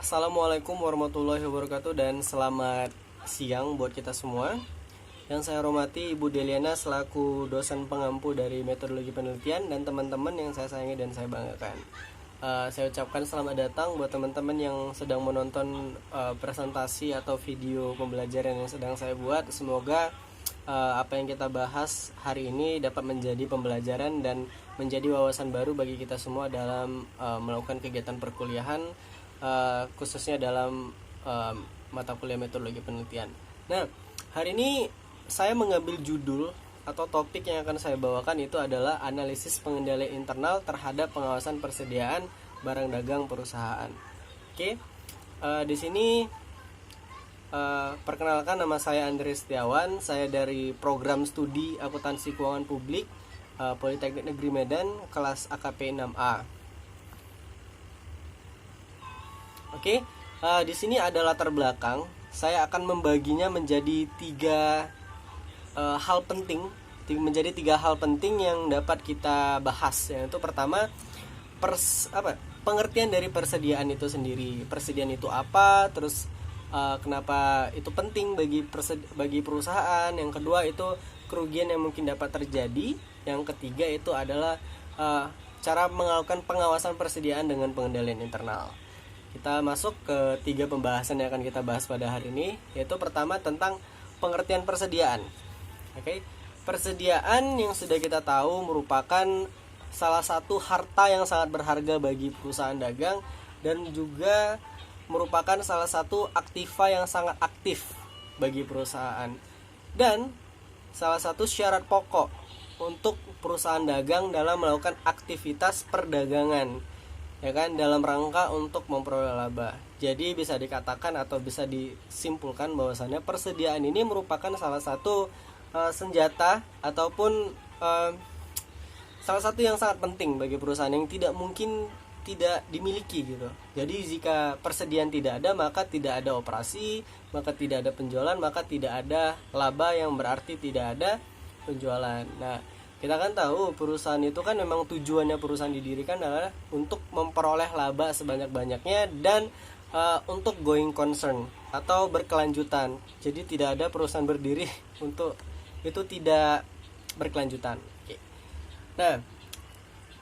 Assalamualaikum warahmatullahi wabarakatuh dan selamat siang buat kita semua. Yang saya hormati Ibu Deliana selaku dosen pengampu dari metodologi penelitian dan teman-teman yang saya sayangi dan saya banggakan. Saya ucapkan selamat datang buat teman-teman yang sedang menonton presentasi atau video pembelajaran yang sedang saya buat. Semoga apa yang kita bahas hari ini dapat menjadi pembelajaran dan menjadi wawasan baru bagi kita semua dalam melakukan kegiatan perkuliahan, khususnya dalam mata kuliah metodologi penelitian. Nah, hari ini saya mengambil judul atau topik yang akan saya bawakan itu adalah analisis pengendalian internal terhadap pengawasan persediaan barang dagang perusahaan. Oke, di sini perkenalkan, nama saya Andri Setiawan. Saya dari program studi akuntansi keuangan publik Politeknik Negeri Medan, kelas AKP 6A. Oke, di sini ada latar belakang. Saya akan membaginya menjadi tiga hal penting, menjadi tiga hal penting yang dapat kita bahas. Yaitu pertama, pengertian dari persediaan itu sendiri. Persediaan itu apa? Terus kenapa itu penting bagi perusahaan? Yang kedua itu kerugian yang mungkin dapat terjadi. Yang ketiga itu adalah cara melakukan pengawasan persediaan dengan pengendalian internal. Kita masuk ke tiga pembahasan yang akan kita bahas pada hari ini, yaitu pertama tentang pengertian persediaan. Oke, persediaan yang sudah kita tahu merupakan salah satu harta yang sangat berharga bagi perusahaan dagang dan juga merupakan salah satu aktiva yang sangat aktif bagi perusahaan dan salah satu syarat pokok untuk perusahaan dagang dalam melakukan aktivitas perdagangan, ya kan, dalam rangka untuk memperoleh laba. Jadi bisa dikatakan atau bisa disimpulkan bahwasannya persediaan ini merupakan salah satu senjata ataupun salah satu yang sangat penting bagi perusahaan yang tidak mungkin tidak dimiliki gitu. Jadi jika persediaan tidak ada, maka tidak ada operasi, maka tidak ada penjualan, maka tidak ada laba, yang berarti tidak ada penjualan. Nah, kita kan tahu perusahaan itu kan memang tujuannya perusahaan didirikan adalah untuk memperoleh laba sebanyak-banyaknya dan untuk going concern atau berkelanjutan. Jadi tidak ada perusahaan berdiri untuk itu tidak berkelanjutan. Oke. Nah,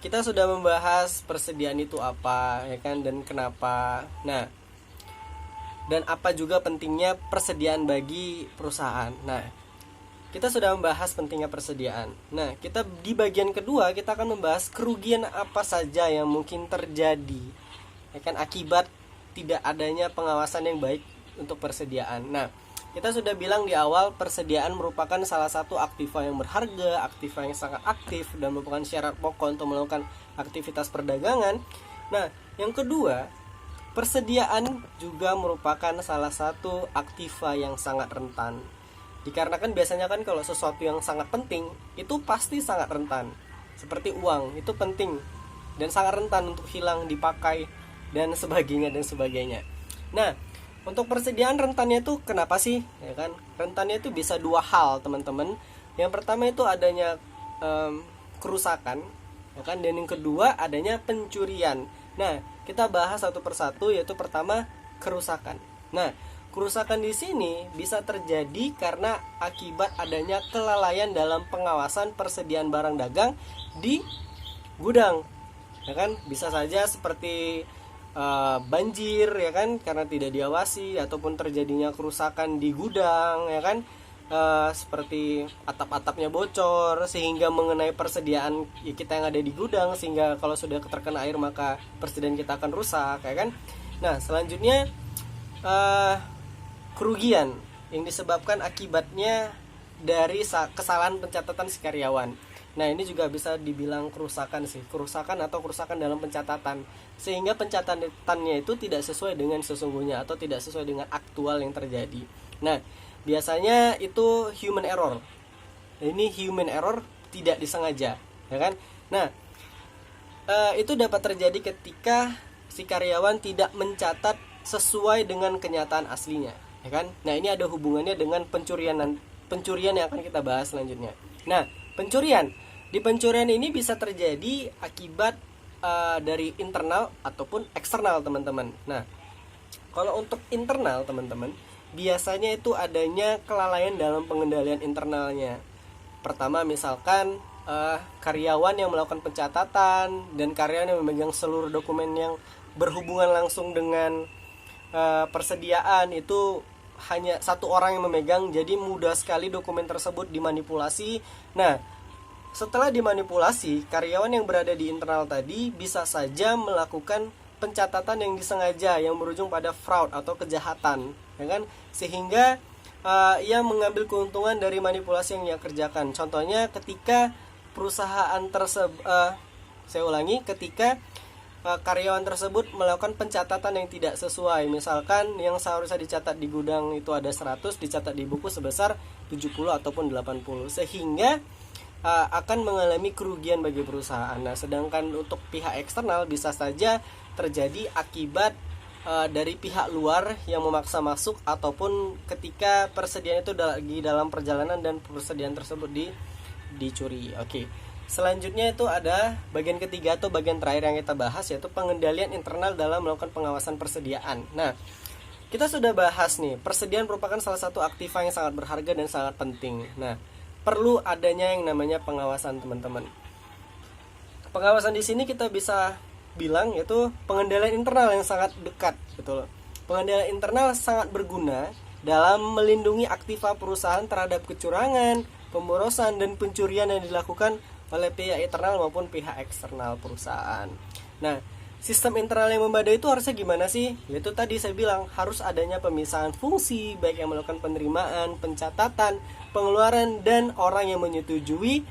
kita sudah membahas persediaan itu apa, ya kan, dan kenapa. Nah, dan apa juga pentingnya persediaan bagi perusahaan. Nah, kita sudah membahas pentingnya persediaan. Nah, kita di bagian kedua kita akan membahas kerugian apa saja yang mungkin terjadi, ya kan, akibat tidak adanya pengawasan yang baik untuk persediaan. Nah, kita sudah bilang di awal persediaan merupakan salah satu aktiva yang berharga, aktiva yang sangat aktif dan merupakan syarat pokok untuk melakukan aktivitas perdagangan. Nah, yang kedua, persediaan juga merupakan salah satu aktiva yang sangat rentan. Dikarenakan biasanya kan kalau sesuatu yang sangat penting itu pasti sangat rentan. Seperti uang, itu penting dan sangat rentan untuk hilang, dipakai dan sebagainya. Nah, untuk persediaan rentannya itu kenapa sih? Ya kan? Rentannya itu bisa dua hal, teman-teman. Yang pertama itu adanya kerusakan, ya kan? Dan yang kedua adanya pencurian. Nah, kita bahas satu persatu, yaitu pertama kerusakan. Nah, kerusakan di sini bisa terjadi karena akibat adanya kelalaian dalam pengawasan persediaan barang dagang di gudang, ya kan? Bisa saja seperti banjir, ya kan, karena tidak diawasi, ataupun terjadinya kerusakan di gudang, ya kan, seperti atap-atapnya bocor sehingga mengenai persediaan kita yang ada di gudang, sehingga kalau sudah terkena air maka persediaan kita akan rusak, ya kan. Nah, selanjutnya kerugian yang disebabkan akibatnya dari kesalahan pencatatan si karyawan. Nah, ini juga bisa dibilang kerusakan atau kerusakan dalam pencatatan, sehingga pencatatannya itu tidak sesuai dengan sesungguhnya atau tidak sesuai dengan aktual yang terjadi. Nah, biasanya itu human error. Ini human error tidak disengaja, ya kan? Nah, itu dapat terjadi ketika si karyawan tidak mencatat sesuai dengan kenyataan aslinya, ya kan? Nah, ini ada hubungannya dengan pencurian yang akan kita bahas selanjutnya. Nah, di pencurian ini bisa terjadi akibat dari internal ataupun eksternal, teman-teman. Nah, Kalau untuk internal teman-teman, biasanya itu adanya kelalaian dalam pengendalian internalnya. Pertama misalkan karyawan yang melakukan pencatatan dan karyawan yang memegang seluruh dokumen yang berhubungan langsung dengan persediaan itu hanya satu orang yang memegang, jadi mudah sekali dokumen tersebut dimanipulasi. Nah, setelah dimanipulasi, karyawan yang berada di internal tadi bisa saja melakukan pencatatan yang disengaja yang berujung pada fraud atau kejahatan, ya kan? Sehingga ia mengambil keuntungan dari manipulasi yang ia kerjakan. Contohnya ketika perusahaan tersebut, ketika karyawan tersebut melakukan pencatatan yang tidak sesuai. Misalkan yang seharusnya dicatat di gudang itu ada 100, dicatat di buku sebesar 70 ataupun 80, sehingga akan mengalami kerugian bagi perusahaan. Nah, sedangkan untuk pihak eksternal bisa saja terjadi akibat dari pihak luar yang memaksa masuk, ataupun ketika persediaan itu lagi dalam perjalanan dan persediaan tersebut dicuri. Oke. Selanjutnya itu ada bagian ketiga atau bagian terakhir yang kita bahas, yaitu pengendalian internal dalam melakukan pengawasan persediaan. Nah, kita sudah bahas nih, persediaan merupakan salah satu aktiva yang sangat berharga dan sangat penting. Nah, perlu adanya yang namanya pengawasan, teman-teman. Pengawasan di sini kita bisa bilang yaitu pengendalian internal yang sangat dekat, gitu loh. Pengendalian internal sangat berguna dalam melindungi aktiva perusahaan terhadap kecurangan, pemborosan, dan pencurian yang dilakukan oleh pihak internal maupun pihak eksternal perusahaan. Nah, sistem internal yang memadai itu harusnya gimana sih? Yaitu tadi saya bilang harus adanya pemisahan fungsi, baik yang melakukan penerimaan, pencatatan, pengeluaran, dan orang yang menyetujui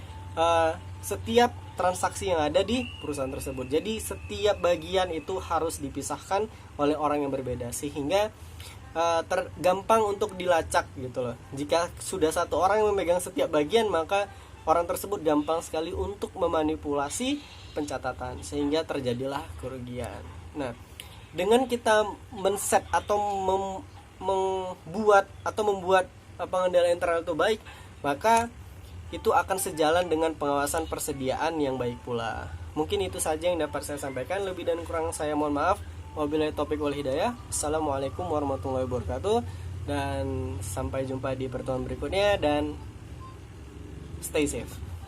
setiap transaksi yang ada di perusahaan tersebut. Jadi setiap bagian itu harus dipisahkan oleh orang yang berbeda, sehingga gampang untuk dilacak gitu loh. Jika sudah satu orang yang memegang setiap bagian, maka orang tersebut gampang sekali untuk memanipulasi pencatatan, sehingga terjadilah kerugian. Nah, dengan kita men-set atau membuat pengendalian internal itu baik, maka itu akan sejalan dengan pengawasan persediaan yang baik pula. Mungkin itu saja yang dapat saya sampaikan. Lebih dan kurang saya mohon maaf. Wabillahi taufiq wal hidayah. Assalamualaikum warahmatullahi wabarakatuh. Dan sampai jumpa di pertemuan berikutnya, dan stay safe.